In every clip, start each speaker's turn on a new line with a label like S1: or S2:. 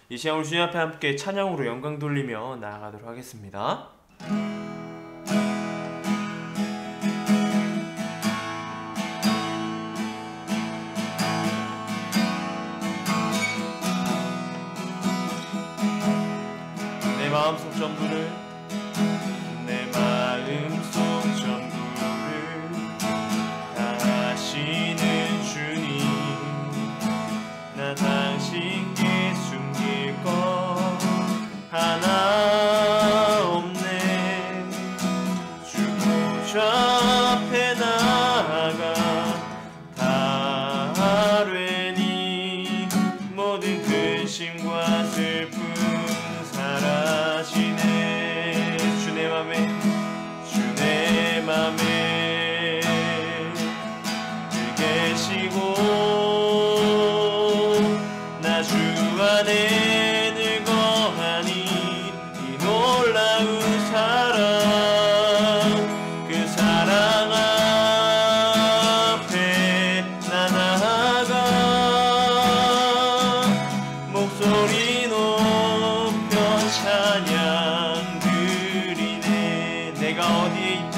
S1: 이 시간 우리 주님 앞에 함께 찬양으로 영광 돌리며 나아가도록 하겠습니다. 내 마음속 전부를 다하시는 주님, 나 당신께 숨길 것 하나 없네. 주 보좌 앞에 나아가 다하려니 모든 근심과 슬픔 사라지네. 주 내 맘에 나 주 안에 늘 거하니 이 놀라운 사랑, 그 사랑 앞에 나 나아가 목소리 높여 찬양 드리네. 내가 어디에 있든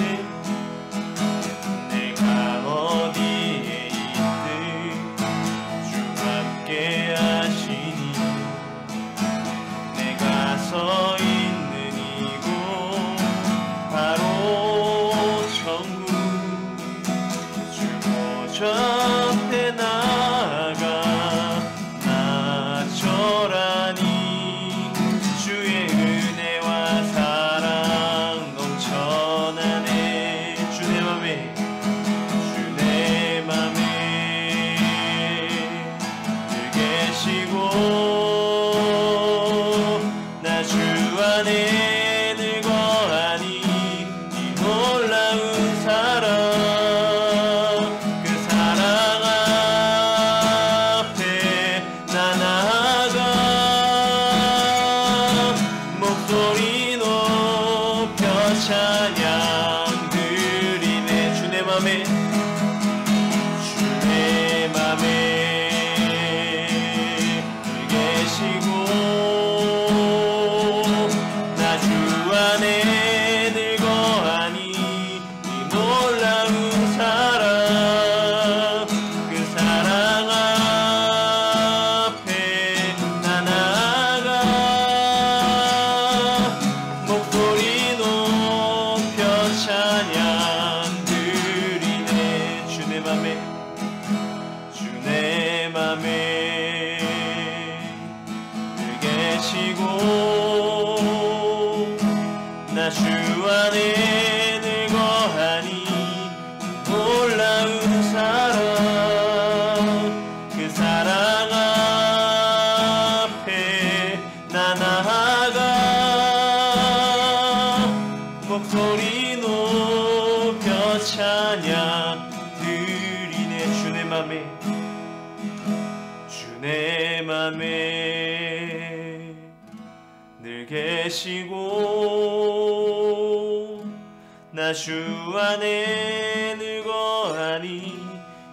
S1: 서 있는 이곳 바로 천국. 주 보좌 앞에 나아가 나절하니 주의 은혜와 사랑 넘쳐나네. 주 내 맘에 늘 계시고 주 안에 늘 거하니 이 놀라운 사랑, 그 사랑 앞에 나 나아가 목소리 높여 찬양 드리네. 주 내 맘에 늘 계시고 주 안에 늘 거하니 이 놀라운 사랑, 그 사랑 앞에 나 나아가 목소리 높여 찬양 드리네. 주 내 맘에 늘 계시고 나 주 안에 늘 거하니 놀라운 사랑, 그 사랑 앞에 나 나아가 목소리 높여 찬양 드리네. 주 내 맘에 늘 계시고 나 주 안에 늘 거하니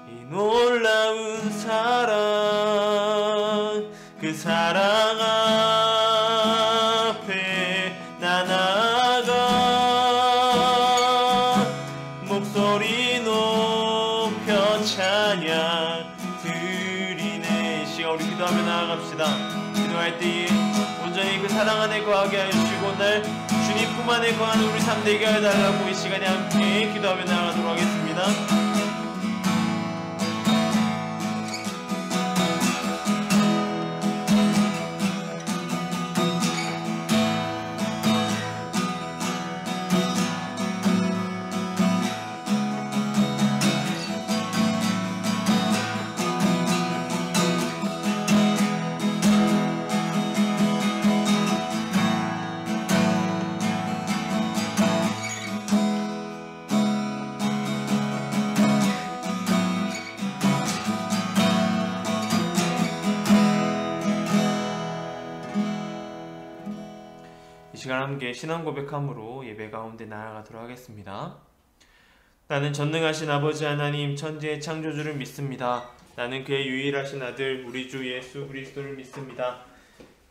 S1: 이 놀라운 사랑, 그 사랑 앞에 나 나아가 목소리 높여 찬양 드리네. 이 시간 우리 기도하며 나아갑시다. 기도할 때에 온전히 그 사랑 안에 거하게 하시고 오늘 주님 품 안에 거하는 우리 삶 되게 해달라고 이 시간에 함께 기도하며 나아가도록 하겠습니다. 이 시간 함께 신앙 고백함으로 예배 가운데 나아가도록 하겠습니다. 나는 전능하신 아버지 하나님 천지의 창조주를 믿습니다. 나는 그의 유일하신 아들 우리 주 예수 그리스도를 믿습니다.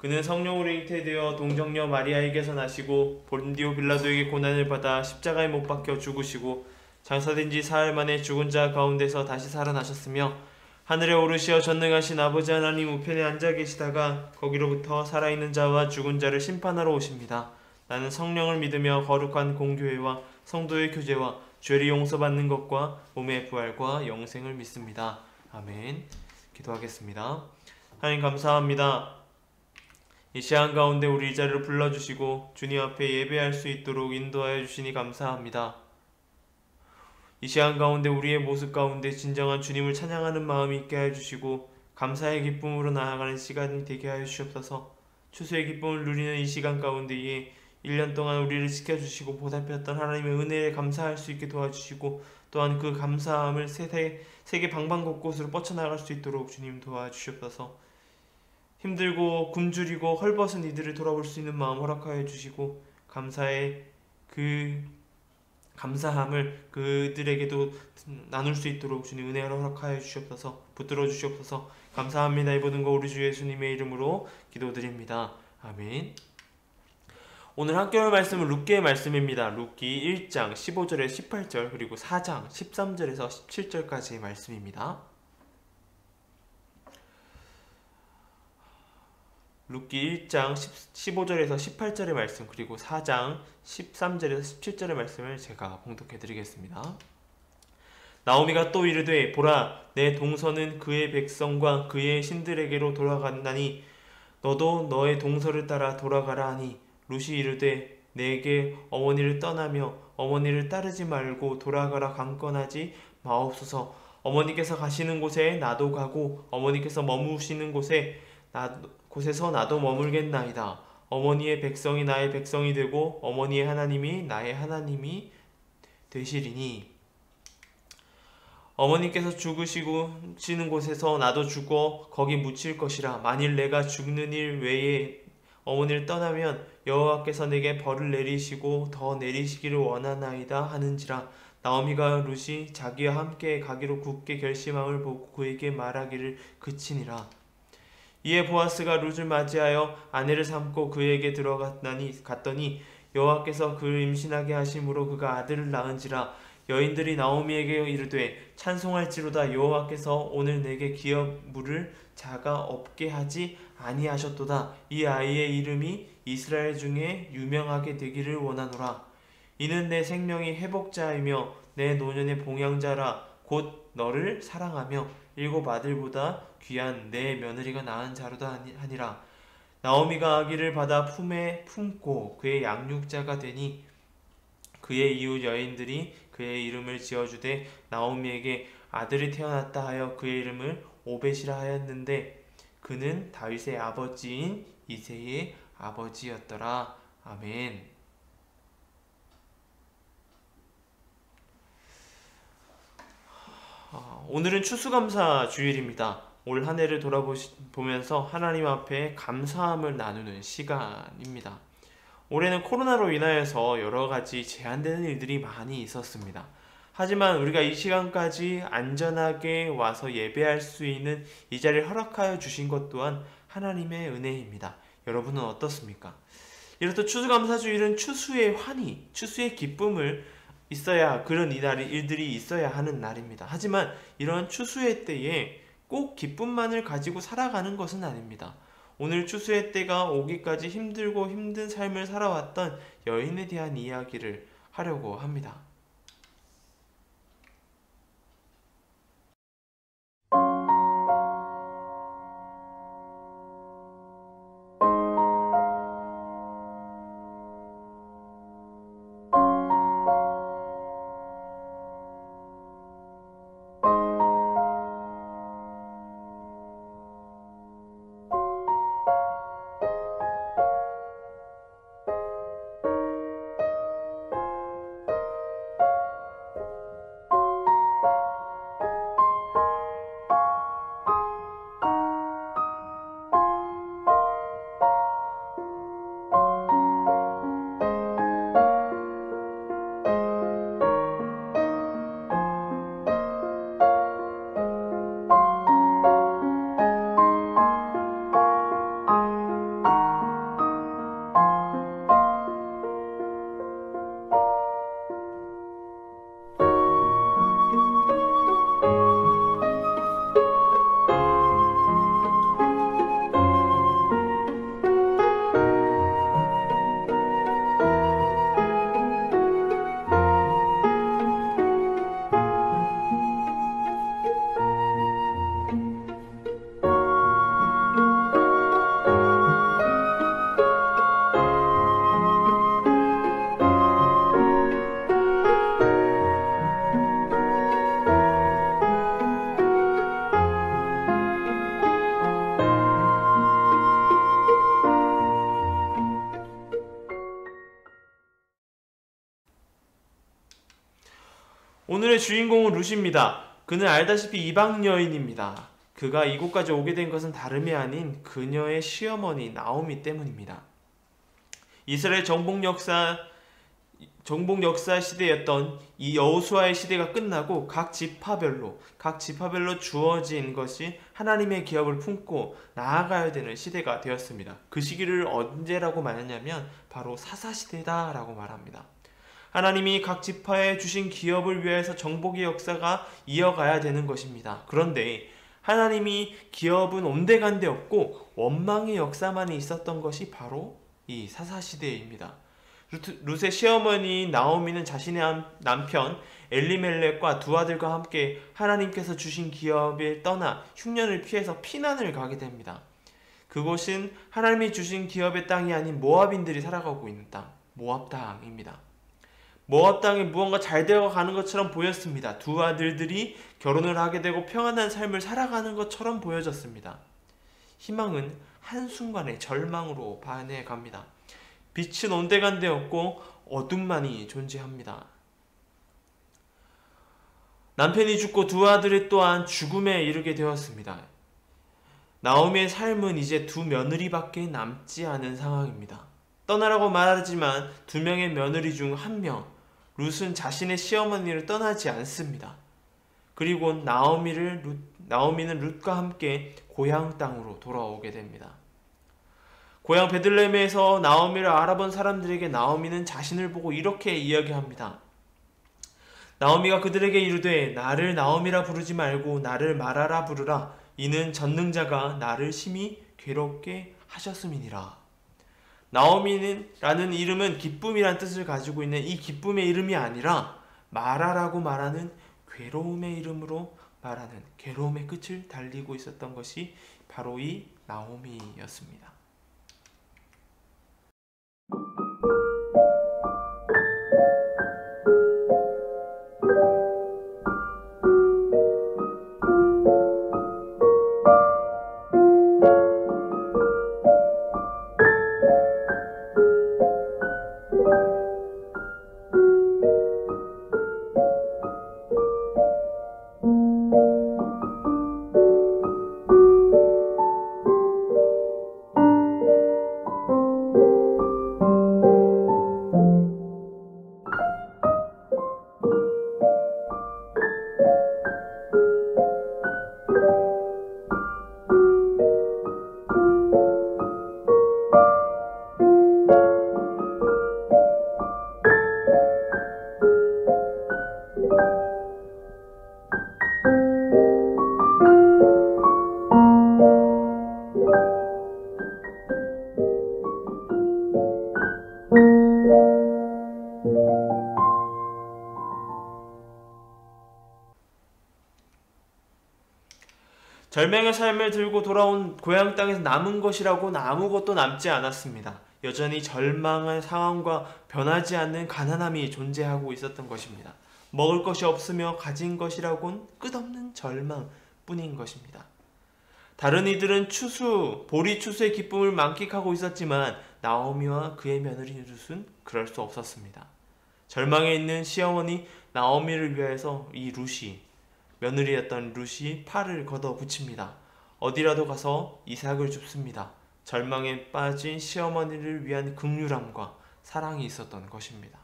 S1: 그는 성령으로 잉태되어 동정녀 마리아에게서 나시고 본디오 빌라도에게 고난을 받아 십자가에 못 박혀 죽으시고 장사된 지 사흘 만에 죽은 자 가운데서 다시 살아나셨으며 하늘에 오르시어 전능하신 아버지 하나님 우편에 앉아 계시다가 거기로부터 살아있는 자와 죽은 자를 심판하러 오십니다. 나는 성령을 믿으며 거룩한 공교회와 성도의 교제와 죄를 용서받는 것과 몸의 부활과 영생을 믿습니다. 아멘. 기도하겠습니다. 하나님 감사합니다. 이 시간 가운데 우리 이 자리를 불러주시고 주님 앞에 예배할 수 있도록 인도하여 주시니 감사합니다. 이 시간 가운데 우리의 모습 가운데 진정한 주님을 찬양하는 마음이 있게 하여 주시고 감사의 기쁨으로 나아가는 시간이 되게 하여 주시옵소서. 추수의 기쁨을 누리는 이 시간 가운데에 1년 동안 우리를 지켜주시고 보살폈던 하나님의 은혜에 감사할 수 있게 도와주시고 또한 그 감사함을 세계 방방곳곳으로 뻗쳐나갈 수 있도록 주님 도와주시옵소서. 힘들고 굶주리고 헐벗은 이들을 돌아볼 수 있는 마음 허락하여 주시고 감사의 그 감사함을 그들에게도 나눌 수 있도록 주님 은혜를 허락하여 주시옵소서. 붙들어 주시옵소서. 감사합니다. 이 모든 거 우리 주 예수님의 이름으로 기도드립니다. 아멘. 오늘 학교의 말씀은 룻기의 말씀입니다. 룻기 1장 15절에 18절 그리고 4장 13절에서 17절까지의 말씀입니다. 룻기 1장 15절에서 18절의 말씀 그리고 4장 13절에서 17절의 말씀을 제가 봉독해 드리겠습니다. 나오미가 또 이르되 보라 내 동서는 그의 백성과 그의 신들에게로 돌아간다니 너도 너의 동서를 따라 돌아가라 하니 룻이 이르되 내게 어머니를 떠나며 어머니를 따르지 말고 돌아가라 강권하지 마옵소서. 어머니께서 가시는 곳에 나도 가고 어머니께서 머무시는 곳에서 나도 머물겠나이다. 어머니의 백성이 나의 백성이 되고 어머니의 하나님이 나의 하나님이 되시리니 어머니께서 죽으시는 곳에서 나도 죽어 거기 묻힐 것이라. 만일 내가 죽는 일 외에 어머니를 떠나면 여호와께서 내게 벌을 내리시고 더 내리시기를 원하나이다 하는지라. 나오미가 룻이 자기와 함께 가기로 굳게 결심함을 보고 그에게 말하기를 그치니라. 이에 보아스가 룻을 맞이하여 아내를 삼고 그에게 갔더니 여호와께서 그를 임신하게 하심으로 그가 아들을 낳은지라. 여인들이 나오미에게 이르되 찬송할지로다. 여호와께서 오늘 내게 기업 물을 자가 없게 하지 아니하셨도다. 이 아이의 이름이 이스라엘 중에 유명하게 되기를 원하노라. 이는 내 생명이 회복자이며 내 노년의 봉양자라. 곧 너를 사랑하며 7 아들보다 귀한 내 며느리가 낳은 자로다 하니라. 나오미가 아기를 받아 품에 품고 그의 양육자가 되니 그의 이웃 여인들이 그의 이름을 지어주되 나오미에게 아들이 태어났다 하여 그의 이름을 오벳이라 하였는데 그는 다윗의 아버지인 이새의 아버지였더라. 아멘. 오늘은 추수감사 주일입니다. 올 한 해를 돌아보면서 하나님 앞에 감사함을 나누는 시간입니다. 올해는 코로나로 인하여서 여러가지 제한되는 일들이 많이 있었습니다. 하지만 우리가 이 시간까지 안전하게 와서 예배할 수 있는 이 자리를 허락하여 주신 것 또한 하나님의 은혜입니다. 여러분은 어떻습니까? 이렇듯 추수감사주일은 추수의 환희, 추수의 기쁨을 있어야 그런 일들이 있어야 하는 날입니다. 하지만 이런 추수의 때에 꼭 기쁨만을 가지고 살아가는 것은 아닙니다. 오늘 추수의 때가 오기까지 힘들고 힘든 삶을 살아왔던 여인에 대한 이야기를 하려고 합니다. 오늘의 주인공은 룻입니다. 그는 알다시피 이방 여인입니다. 그가 이곳까지 오게 된 것은 다름이 아닌 그녀의 시어머니 나오미 때문입니다. 이스라엘 정복 역사 시대였던 이 여호수아의 시대가 끝나고 각 지파별로 주어진 것이 하나님의 기업을 품고 나아가야 되는 시대가 되었습니다. 그 시기를 언제라고 말하냐면 바로 사사시대다라고 말합니다. 하나님이 각 지파에 주신 기업을 위해서 정복의 역사가 이어가야 되는 것입니다. 그런데 하나님이 기업은 온데간데 없고 원망의 역사만 있었던 것이 바로 이 사사시대입니다. 룻의 시어머니 나오미는 자신의 남편 엘리멜렉과 두 아들과 함께 하나님께서 주신 기업을 떠나 흉년을 피해서 피난을 가게 됩니다. 그곳은 하나님이 주신 기업의 땅이 아닌 모압인들이 살아가고 있는 땅, 모압 땅입니다. 모압 땅에 무언가 잘 되어가는 것처럼 보였습니다. 두 아들들이 결혼을 하게 되고 평안한 삶을 살아가는 것처럼 보여졌습니다. 희망은 한순간에 절망으로 반해갑니다. 빛은 온데간데 없고 어둠만이 존재합니다. 남편이 죽고 두 아들이 또한 죽음에 이르게 되었습니다. 나오미의 삶은 이제 두 며느리밖에 남지 않은 상황입니다. 떠나라고 말하지만 두 명의 며느리 중 한 명, 룻은 자신의 시어머니를 떠나지 않습니다. 그리고 나오미는 룻과 함께 고향 땅으로 돌아오게 됩니다. 고향 베들레헴에서 나오미를 알아본 사람들에게 나오미는 자신을 보고 이렇게 이야기합니다. 나오미가 그들에게 이르되 나를 나오미라 부르지 말고 나를 마라라 부르라. 이는 전능자가 나를 심히 괴롭게 하셨음이니라. 나오미는 라는 이름은 기쁨이란 뜻을 가지고 있는 이 기쁨의 이름이 아니라 마라라고 말하는 괴로움의 이름으로 말하는 괴로움의 끝을 달리고 있었던 것이 바로 이 나오미였습니다. 절망의 삶을 들고 돌아온 고향 땅에서 남은 것이라고는 아무것도 남지 않았습니다. 여전히 절망의 상황과 변하지 않는 가난함이 존재하고 있었던 것입니다. 먹을 것이 없으며 가진 것이라곤 끝없는 절망뿐인 것입니다. 다른 이들은 보리 추수의 기쁨을 만끽하고 있었지만 나오미와 그의 며느리 룻은 그럴 수 없었습니다. 절망에 있는 시어머니 나오미를 위해서 이 며느리였던 룻이 팔을 걷어 붙입니다. 어디라도 가서 이삭을 줍습니다. 절망에 빠진 시어머니를 위한 긍휼함과 사랑이 있었던 것입니다.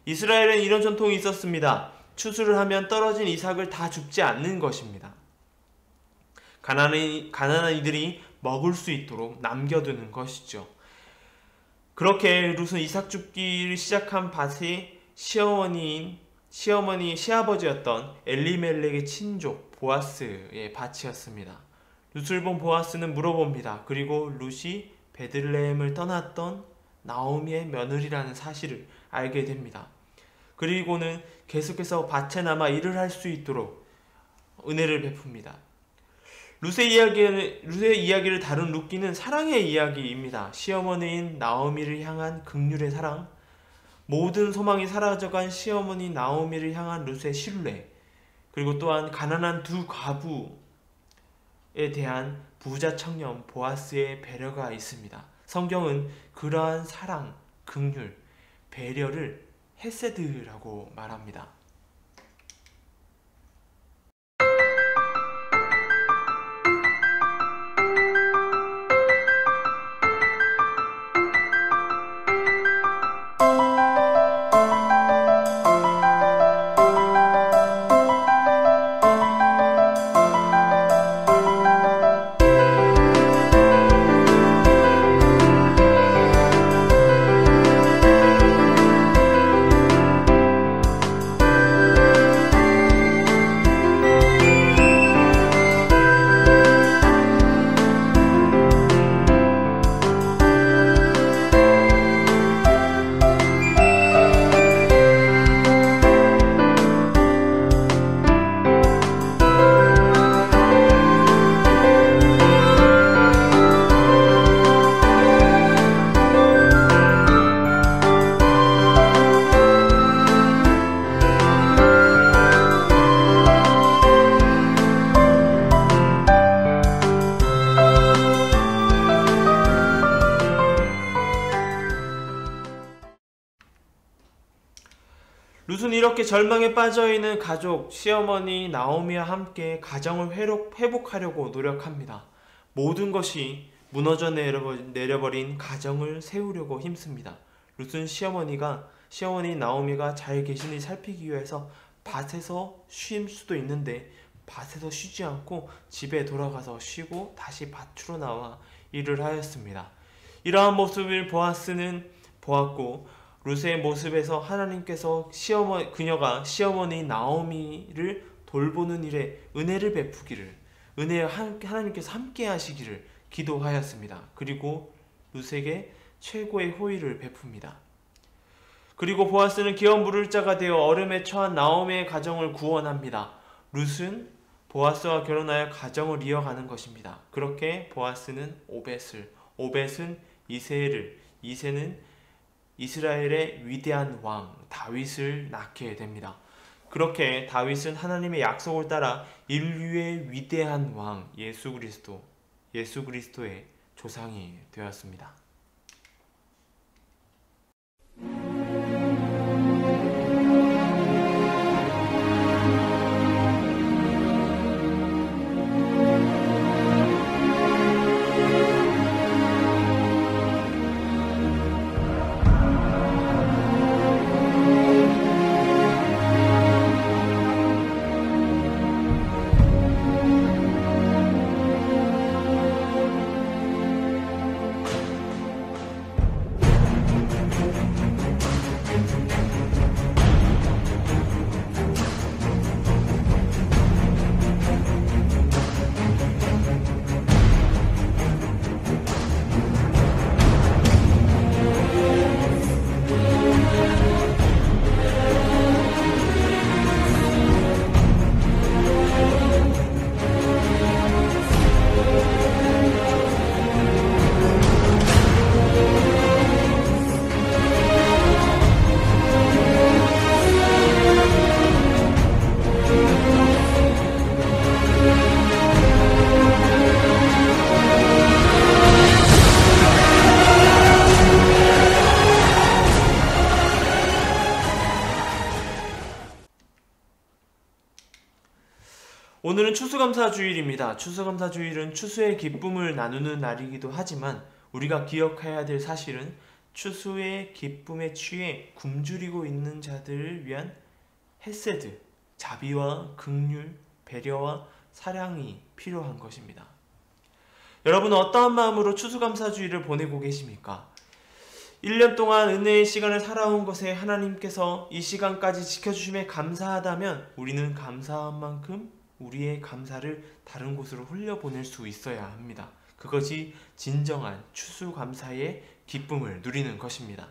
S1: 이스라엘엔 이런 전통이 있었습니다. 추수를 하면 떨어진 이삭을 다 줍지 않는 것입니다. 가난한 이들이 먹을 수 있도록 남겨두는 것이죠. 그렇게 룻은 이삭 줍기를 시작한 밭이 시아버지였던 엘리멜렉의 친족 보아스의 밭이었습니다. 룻을 본 보아스는 물어봅니다. 그리고 룻이 베들레헴을 떠났던 나오미의 며느리라는 사실을 알게 됩니다. 그리고는 계속해서 밭에 남아 일을 할 수 있도록 은혜를 베풉니다. 룻의 이야기를 다룬 룻기는 사랑의 이야기입니다. 시어머니인 나오미를 향한 긍휼의 사랑, 모든 소망이 사라져간 시어머니 나오미를 향한 룻의 신뢰, 그리고 또한 가난한 두 과부에 대한 부자 청년 보아스의 배려가 있습니다. 성경은 그러한 사랑, 긍휼, 배려를 헤세드라고 말합니다. 이렇게 절망에 빠져있는 가족, 시어머니 나오미와 함께 가정을 회복하려고 노력합니다. 모든 것이 무너져 내려버린 가정을 세우려고 힘씁니다. 룻은 시어머니 나오미가 잘 계시니 살피기 위해서 밭에서 쉴 수도 있는데 밭에서 쉬지 않고 집에 돌아가서 쉬고 다시 밭으로 나와 일을 하였습니다. 이러한 모습을 보아스는 보았고 룻의 모습에서 하나님께서 그녀가 시어머니 나오미를 돌보는 일에 은혜를 베푸기를 하나님께서 함께 하시기를 기도하였습니다. 그리고 룻에게 최고의 호의를 베풉니다. 그리고 보아스는 기업 물을 자가 되어 어려움에 처한 나오미의 가정을 구원합니다. 룻은 보아스와 결혼하여 가정을 이어가는 것입니다. 그렇게 보아스는 오벳은 이새는 이스라엘의 위대한 왕 다윗을 낳게 됩니다. 그렇게 다윗은 하나님의 약속을 따라 인류의 위대한 왕 예수 그리스도의 조상이 되었습니다. 오늘은 추수감사주일입니다. 추수감사주일은 추수의 기쁨을 나누는 날이기도 하지만 우리가 기억해야 될 사실은 추수의 기쁨에 취해 굶주리고 있는 자들을 위한 헤세드, 자비와 긍휼, 배려와 사랑이 필요한 것입니다. 여러분은 어떠한 마음으로 추수감사주일을 보내고 계십니까? 1년 동안 은혜의 시간을 살아온 것에 하나님께서 이 시간까지 지켜주심에 감사하다면 우리는 감사한 만큼 우리의 감사를 다른 곳으로 흘려보낼 수 있어야 합니다. 그것이 진정한 추수감사의 기쁨을 누리는 것입니다.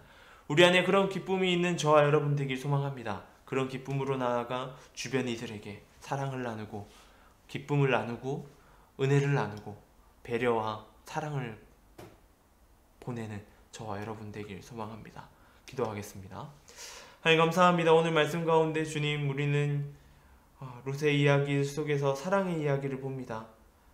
S1: 우리 안에 그런 기쁨이 있는 저와 여러분 되길 소망합니다. 그런 기쁨으로 나아가 주변 이들에게 사랑을 나누고 기쁨을 나누고 은혜를 나누고 배려와 사랑을 보내는 저와 여러분 되길 소망합니다. 기도하겠습니다. 하나님 감사합니다. 오늘 말씀 가운데 주님 우리는 룻의 이야기 속에서 사랑의 이야기를 봅니다.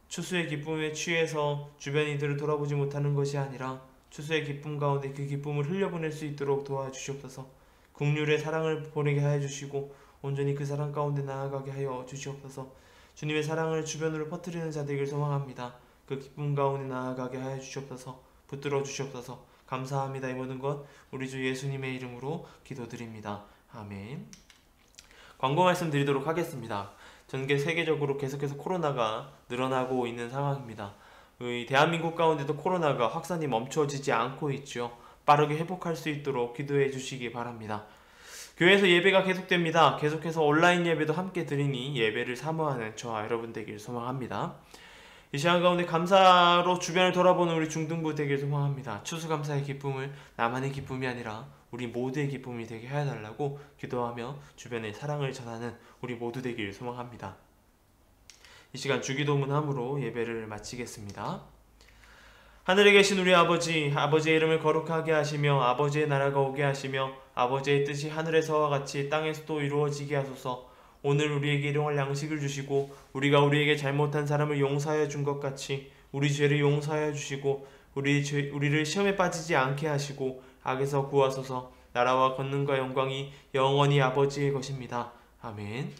S1: 추수의 기쁨에 취해서 주변 이들을 돌아보지 못하는 것이 아니라 추수의 기쁨 가운데 그 기쁨을 흘려보낼 수 있도록 도와주시옵소서. 긍휼의 사랑을 보내게 하여 주시고 온전히 그 사랑 가운데 나아가게 하여 주시옵소서. 주님의 사랑을 주변으로 퍼뜨리는 자 되길 소망합니다. 그 기쁨 가운데 나아가게 하여 주시옵소서. 붙들어 주시옵소서. 감사합니다. 이 모든 것 우리 주 예수님의 이름으로 기도드립니다. 아멘. 광고 말씀 드리도록 하겠습니다. 전 세계적으로 계속해서 코로나가 늘어나고 있는 상황입니다. 대한민국 가운데도 코로나가 확산이 멈춰지지 않고 있죠. 빠르게 회복할 수 있도록 기도해 주시기 바랍니다. 교회에서 예배가 계속됩니다. 계속해서 온라인 예배도 함께 드리니 예배를 사모하는 저와 여러분 되길 소망합니다. 이 시간 가운데 감사로 주변을 돌아보는 우리 중등부 되길 소망합니다. 추수감사의 기쁨을 나만의 기쁨이 아니라 우리 모두의 기쁨이 되게 해달라고 기도하며 주변에 사랑을 전하는 우리 모두 되길 소망합니다. 이 시간 주기도문함으로 예배를 마치겠습니다. 하늘에 계신 우리 아버지, 아버지의 이름을 거룩하게 하시며 아버지의 나라가 오게 하시며 아버지의 뜻이 하늘에서와 같이 땅에서도 이루어지게 하소서. 오늘 우리에게 일용할 양식을 주시고 우리가 우리에게 잘못한 사람을 용서하여 준 것 같이 우리 죄를 용서하여 주시고 우리를 시험에 빠지지 않게 하시고 악에서 구하소서. 나라와 권능과 영광이 영원히 아버지의 것입니다. 아멘.